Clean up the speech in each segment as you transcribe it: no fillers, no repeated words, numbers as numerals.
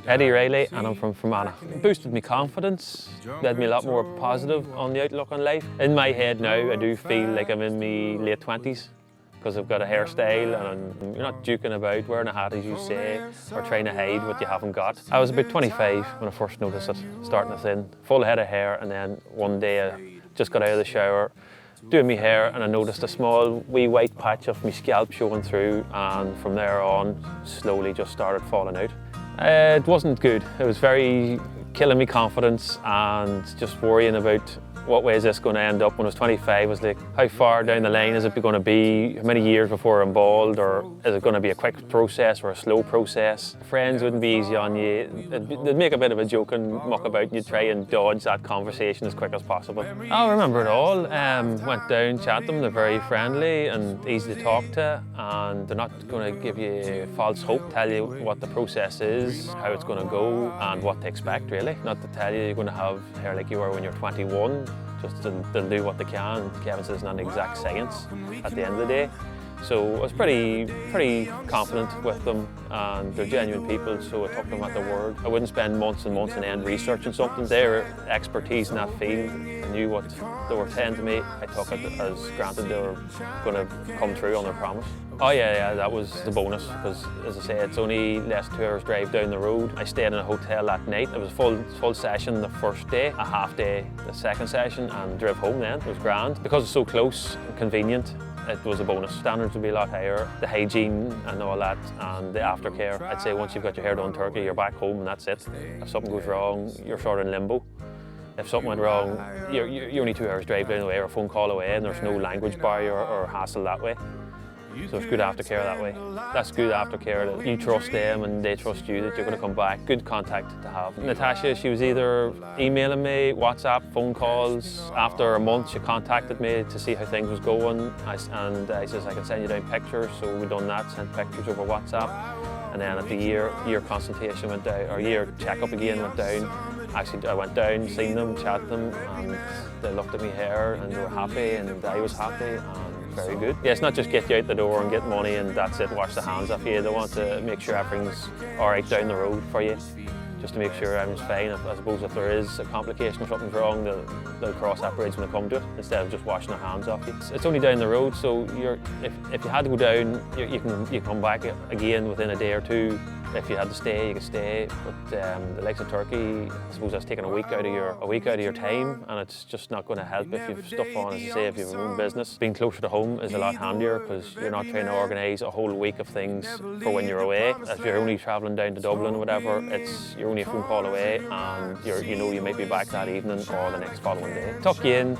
Reilly, and I'm from Fermanagh. It boosted my confidence, made me a lot more positive on the outlook on life. In my head now, I do feel like I'm in my late 20s because I've got a hairstyle and you're not duking about, wearing a hat as you say, or trying to hide what you haven't got. I was about 25 when I first noticed it, starting to thin, full head of hair, and then one day I just got out of the shower, doing my hair, and I noticed a small wee white patch of my scalp showing through, and from there on slowly just started falling out. It wasn't good. It was very killing me confidence and just worrying about what way is this going to end up. When I was 25, I was like, how far down the line is it going to be? How many years before I'm bald? Or is it going to be a quick process or a slow process? Friends wouldn't be easy on you. They'd make a bit of a joke and muck about and you'd try and dodge that conversation as quick as possible. I remember it all. Went down, chat them, they're very friendly and easy to talk to, and they're not going to give you false hope, tell you what the process is, how it's going to go and what to expect really. Not to tell you you're going to have hair like you were when you're 21. Just they'll do what they can. Kevin says it's not an exact science at the end of the day. So I was pretty confident with them, and they're genuine people, so I took them at their word. I wouldn't spend months and months on end researching something. Their expertise in that field, I knew what they were saying to me. I took it as granted they were going to come through on their promise. Oh yeah, that was the bonus, because as I say, it's only less 2 hours drive down the road. I stayed in a hotel that night. It was a full session the first day, a half day the second session, and drove home then. It was grand. Because it's so close and convenient, it was a bonus. Standards would be a lot higher. The hygiene and all that, and the aftercare. I'd say once you've got your hair done in Turkey, you're back home and that's it. If something goes wrong, you're sort of in limbo. If something went wrong, you're only 2 hours drive down the way or a phone call away, and there's no language barrier or hassle that way. So it's good aftercare that way. That's good aftercare, that you trust them and they trust you, that you're going to come back. Good contact to have. Natasha, she was either emailing me, WhatsApp, phone calls. After a month, she contacted me to see how things was going. And I says I can send you down pictures, so we done that, sent pictures over WhatsApp. And then at the year consultation went down, or year checkup again went down. Actually, I went down, seen them, chatted them, and they looked at me hair and they were happy, and I was happy. And very good. Yeah, it's not just get you out the door and get money and that's it, wash the hands off you. They want to make sure everything's all right down the road for you, just to make sure everything's fine. I suppose if there is a complication or something's wrong, they'll cross that bridge when they come to it, instead of just washing their hands off you. It's only down the road, so if you had to go down, you can come back again within a day or two. If you had to stay, you could stay. But the likes of Turkey, I suppose that's taking a week out of your time, and it's just not going to help if you've stuff on, as I say, if you have your own business. Being closer to home is a lot handier because you're not trying to organise a whole week of things for when you're away. If you're only travelling down to Dublin or whatever, you're only a phone call away, and you might be back that evening or the next following day. Tuck you in,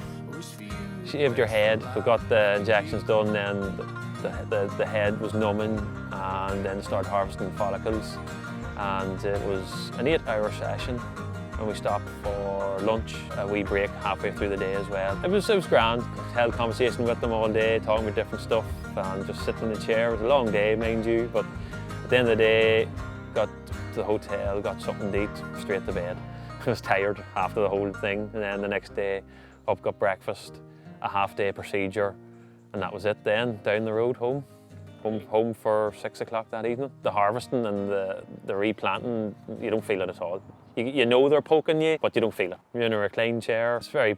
shaved your head. We got the injections done, then the head was numbing, and then started harvesting follicles, and it was an 8-hour session, and we stopped for lunch, a wee break halfway through the day as well. It was grand. Held conversation with them all day, talking about different stuff, and just sitting in the chair. It was a long day, mind you, but at the end of the day, got to the hotel, got something to eat, straight to bed. I was tired after the whole thing, and then the next day, up, got breakfast, a half-day procedure, and that was it then, down the road, home for 6 o'clock that evening. The harvesting and the replanting, you don't feel it at all. You know they're poking you, but you don't feel it. You're in a reclined chair. It's very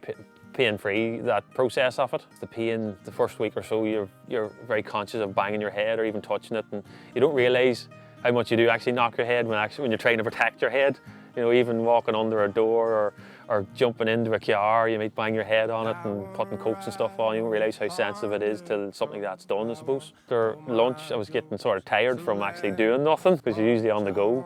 pain-free, that process of it. The pain, the first week or so, you're very conscious of banging your head or even touching it, and you don't realise how much you do actually knock your head when you're trying to protect your head. You know, even walking under a door or jumping into a car, you might bang your head on it and putting coats and stuff on. You don't realise how sensitive it is till something like that's done, I suppose. After lunch, I was getting sort of tired from actually doing nothing, because you're usually on the go.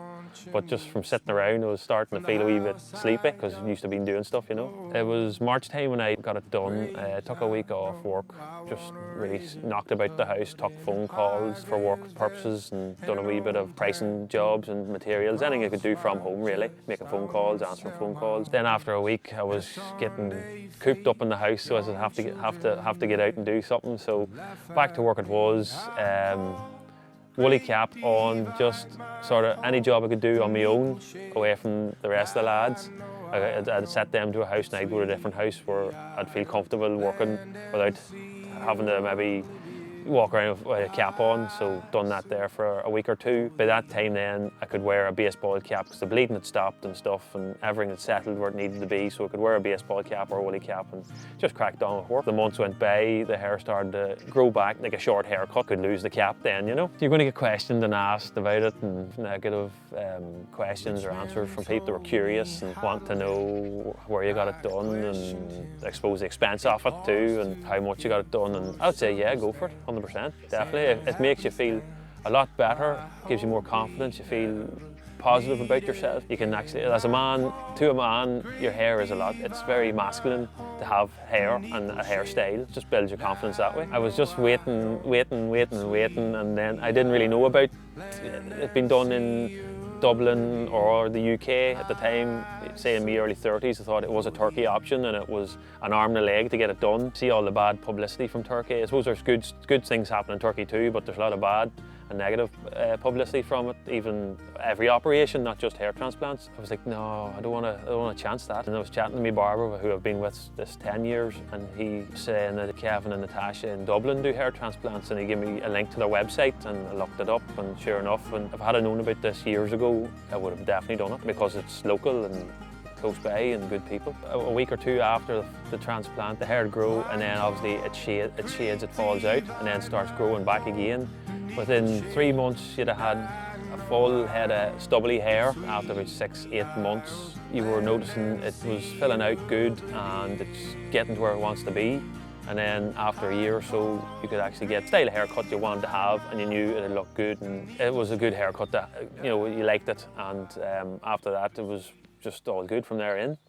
But just from sitting around, I was starting to feel a wee bit sleepy, because I used to be doing stuff, you know. It was March time when I got it done. Took a week off work, just really knocked about the house, took phone calls for work purposes, and done a wee bit of pricing jobs and materials, anything I could do from home really, making phone calls, answering phone calls. Then after a week, I was getting cooped up in the house, so I would have to get out and do something. So back to work it was. Woolly cap on, just sort of any job I could do on my own, away from the rest of the lads. I'd set them to a house and I'd go to a different house where I'd feel comfortable working without having to maybe walk around with a cap on, so done that there for a week or two. By that time then, I could wear a baseball cap because the bleeding had stopped and stuff, and everything had settled where it needed to be, so I could wear a baseball cap or a woolly cap and just cracked on with work. The months went by, the hair started to grow back like a short haircut. Could lose the cap then, you know. You're going to get questioned and asked about it, and negative questions or answers from people that were curious and want to know where you got it done, and I suppose the expense of it too, and how much you got it done. And I would say, yeah, go for it, 100%. Definitely. It makes you feel a lot better, gives you more confidence, you feel positive about yourself. You can actually, as a man, to a man, your hair is a lot. It's very masculine to have hair and a hairstyle. It just builds your confidence that way. I was just waiting, and then I didn't really know about it being done in Dublin or the UK at the time. Say in my early 30s, I thought it was a Turkey option and it was an arm and a leg to get it done. See all the bad publicity from Turkey. I suppose there's good things happening in Turkey too, but there's a lot of bad and negative publicity from it. Even every operation, not just hair transplants. I was like, no, I don't want to chance that. And I was chatting to my barber, who I've been with this 10 years, and he was saying that Kevin and Natasha in Dublin do hair transplants, and he gave me a link to their website, and I looked it up, and sure enough, and if I had known about this years ago, I would have definitely done it, because it's local and close by and good people. A week or two after the transplant, the hair would grow, and then obviously it shades, it falls out, and then starts growing back again. Within 3 months, you'd have had a full head of stubbly hair. After about 6-8 months, you were noticing it was filling out good and it's getting to where it wants to be. And then after a year or so, you could actually get the style of haircut you wanted to have, and you knew it'd look good, and it was a good haircut that, you know, you liked it. And after that, it was just all good from there in.